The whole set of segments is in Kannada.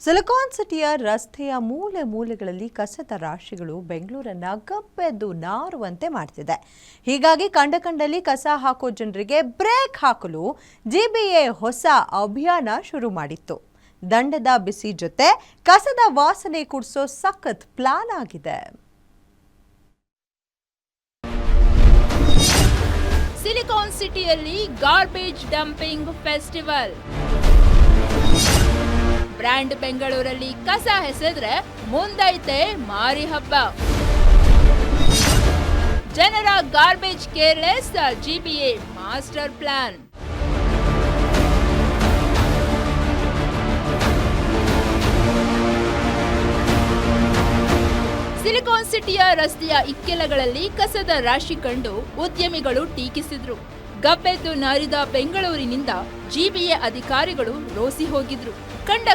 ಸಿಲಿಕಾನ್ ಸಿಟಿಯ ರಸ್ತೆಯ ಮೂಲೆ ಮೂಲೆಗಳಲ್ಲಿ ಕಸದ ರಾಶಿಗಳು ಬೆಂಗಳೂರನ್ನ ಗಬ್ಬೆದ್ದು ನಾರುವಂತೆ ಮಾಡ್ತಿದೆ. ಹೀಗಾಗಿ ಕಂಡಲ್ಲಿ ಕಸ ಹಾಕೋ ಜನರಿಗೆ ಬ್ರೇಕ್ ಹಾಕಲು ಜಿಬಿಎ ಹೊಸ ಅಭಿಯಾನ ಶುರು ಮಾಡಿತ್ತು. ದಂಡದ ಬಿಸಿ ಜೊತೆ ಕಸದ ವಾಸನೆ ಕುಡಿಸೋ ಸಖತ್ ಪ್ಲಾನ್ ಆಗಿದೆ. ಸಿಲಿಕಾನ್ ಸಿಟಿಯಲ್ಲಿ ಗಾರ್ಬೇಜ್ ಡಂಪಿಂಗ್ ಫೆಸ್ಟಿವಲ್. ಬ್ರ್ಯಾಂಡ್ ಬೆಂಗಳೂರಲ್ಲಿ ಕಸ ಎಸೆದ್ರೆ ಮುಂದೈತೆ ಮಾರಿ ಹಬ್ಬ. ಜನರ garbage careless, GBA master plan. Silicon ಸಿಟಿಯ ರಸ್ತೆಯ ಇಕ್ಕೆಲಗಳಲ್ಲಿ ಕಸದ ರಾಶಿ ಕಂಡು ಉದ್ಯಮಿಗಳು ಟೀಕಿಸಿದ್ರು. ಗಬ್ಬೆದ್ದು ನಾರಿದ ಬೆಂಗಳೂರಿನಿಂದ ಜಿಬಿಎ ಅಧಿಕಾರಿಗಳು ರೋಸಿ ಹೋಗಿದ್ರು.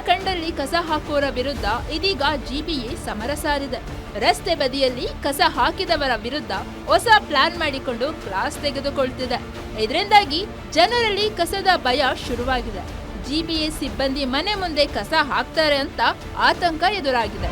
ಕಂಡಲ್ಲಿ ಕಸ ಹಾಕೋರ ವಿರುದ್ಧ ಇದೀಗ ಜಿಬಿಎ ಸಮರ ಸಾರಿದೆ. ರಸ್ತೆ ಬದಿಯಲ್ಲಿ ಕಸ ಹಾಕಿದವರ ವಿರುದ್ಧ ಹೊಸ ಪ್ಲಾನ್ ಮಾಡಿಕೊಂಡು ಕ್ಲಾಸ್ ತೆಗೆದುಕೊಳ್ತಿದೆ. ಇದರಿಂದಾಗಿ ಜನರಲ್ಲಿ ಕಸದ ಭಯ ಶುರುವಾಗಿದೆ. ಜಿಬಿಎ ಸಿಬ್ಬಂದಿ ಮನೆ ಮುಂದೆ ಕಸ ಹಾಕ್ತಾರೆ ಅಂತ ಆತಂಕ ಎದುರಾಗಿದೆ.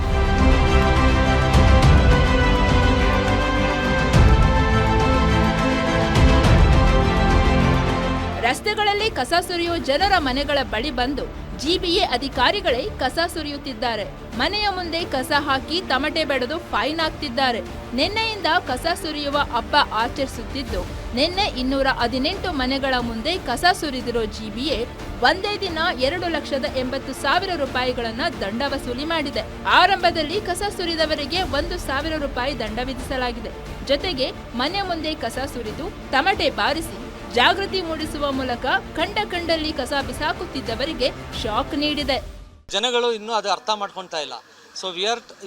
ರಸ್ತೆಗಳಲ್ಲಿ ಕಸ ಸುರಿಯುವ ಜನರ ಮನೆಗಳ ಬಳಿ ಬಂದು ಜಿಬಿಎ ಅಧಿಕಾರಿಗಳೇ ಕಸ ಸುರಿಯುತ್ತಿದ್ದಾರೆ. ಮನೆಯ ಮುಂದೆ ಕಸ ಹಾಕಿ ತಮಟೆ ಬೆಳೆದು ಫೈನ್ ಹಾಕ್ತಿದ್ದಾರೆ. ನಿನ್ನೆಯಿಂದ ಕಸ ಸುರಿಯುವ ಹಬ್ಬ ಆಚರಿಸುತ್ತಿದ್ದು, ನಿನ್ನೆ 218 ಮನೆಗಳ ಮುಂದೆ ಕಸ ಸುರಿದಿರೋ ಜಿಬಿಎ ಒಂದೇ ದಿನ 2,80,000 ರೂಪಾಯಿಗಳನ್ನ ದಂಡ ವಸೂಲಿ ಮಾಡಿದೆ. ಆರಂಭದಲ್ಲಿ ಕಸ ಸುರಿದವರಿಗೆ 1,000 ರೂಪಾಯಿ ದಂಡ ವಿಧಿಸಲಾಗಿದೆ. ಜೊತೆಗೆ ಮನೆ ಮುಂದೆ ಕಸ ಸುರಿದು ತಮಟೆ ಬಾರಿಸಿ ಜಾಗೃತಿ ಮೂಡಿಸುವ ಮೂಲಕ ಕಂಡಲ್ಲಿ ಕಸ ಬಿಸಾಕುತ್ತಿದ್ದವರಿಗೆ ಶಾಕ್ ನೀಡಿದೆ. ಜನಗಳು ಇನ್ನೂ ಅದು ಅರ್ಥ ಮಾಡ್ಕೊಳ್ತಾ ಇಲ್ಲ. ಸೊ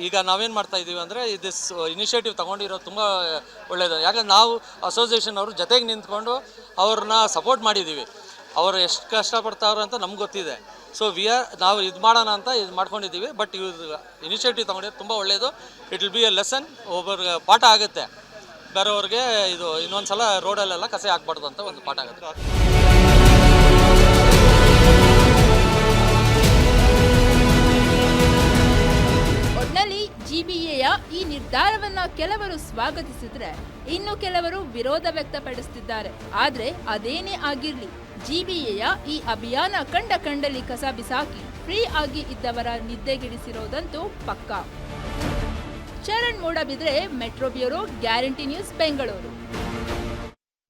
ಈಗ ನಾವೇನು ಮಾಡ್ತಾ ಇದ್ದೀವಿ ಅಂದರೆ ದಿಸ್ ಇನಿಷಿಯೇಟಿವ್ ತಗೊಂಡಿರೋದು ತುಂಬ ಒಳ್ಳೆಯದು. ಯಾಕಂದ್ರೆ ನಾವು ಅಸೋಸಿಯೇಷನ್ ಅವರು ಜೊತೆಗೆ ನಿಂತ್ಕೊಂಡು ಅವ್ರನ್ನ ಸಪೋರ್ಟ್ ಮಾಡಿದ್ದೀವಿ. ಅವರು ಎಷ್ಟು ಕಷ್ಟಪಡ್ತಾವ್ರು ಅಂತ ನಮ್ಗೆ ಗೊತ್ತಿದೆ. ಸೊ ನಾವು ಇದು ಮಾಡೋಣ ಅಂತ ಇದು ಮಾಡ್ಕೊಂಡಿದ್ದೀವಿ. ಬಟ್ ಇವ್ರು ಇನಿಷಿಯೇಟಿವ್ ತಗೊಂಡಿರೋದು ತುಂಬ ಒಳ್ಳೆಯದು. It will be A lesson, ಒಬ್ಬರಿಗೆ ಪಾಠ ಆಗುತ್ತೆ. ಬೇರೆಯವ್ರಿಗೆ ಇದು ಇನ್ನೊಂದು ಸಲ ರೋಡಲ್ಲೆಲ್ಲ ಕಸ ಹಾಕ್ಬಾರ್ದು ಅಂತ ಒಂದು ಪಾಠ ಆಗುತ್ತೆ. ಒಟ್ನಲ್ಲಿ ಜಿಬಿಎಯ ಈ ನಿರ್ಧಾರವನ್ನ ಕೆಲವರು ಸ್ವಾಗತಿಸಿದ್ರೆ, ಇನ್ನು ಕೆಲವರು ವಿರೋಧ ವ್ಯಕ್ತಪಡಿಸುತ್ತಿದ್ದಾರೆ. ಆದ್ರೆ ಅದೇನೇ ಆಗಿರ್ಲಿ, ಜಿಬಿಎಯ ಈ ಅಭಿಯಾನ ಕಂಡಲ್ಲಿ ಕಸ ಬಿಸಾಕಿ ಫ್ರೀ ಆಗಿ ಇದ್ದವರ ನಿದ್ದೆಗಿಡಿಸಿರೋದಂತೂ ಪಕ್ಕಾ. Charan Moodbidri, metro bureau, guarantee news, Bengaluru.